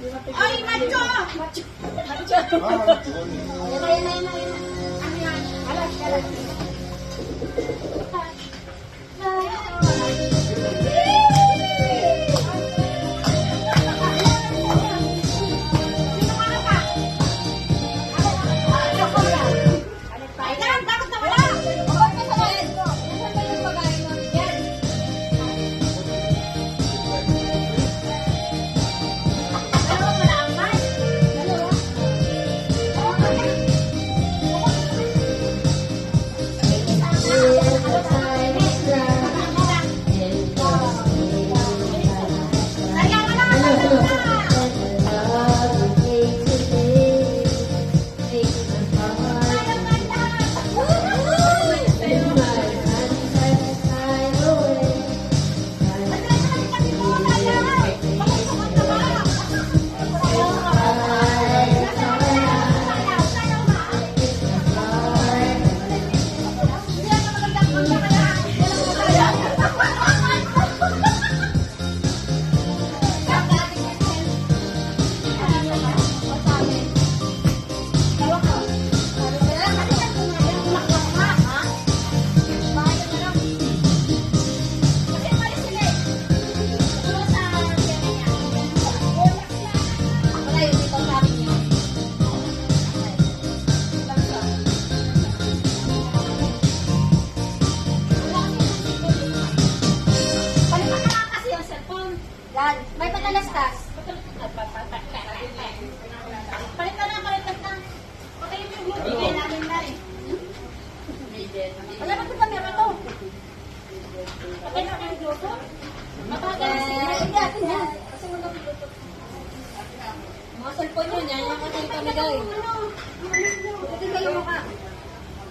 Ay, macho! Macho! Macho! Ayan na. Ano yan? Alas. May patalastas. Palitan na. Patayin mo yung glue. Bigay namin na eh. Wala ba ito kami ito? Patayin na yung glue ko? Matagal. Kasi mo na glue. Mga cellphone yun. Yan yung patayin kami guys.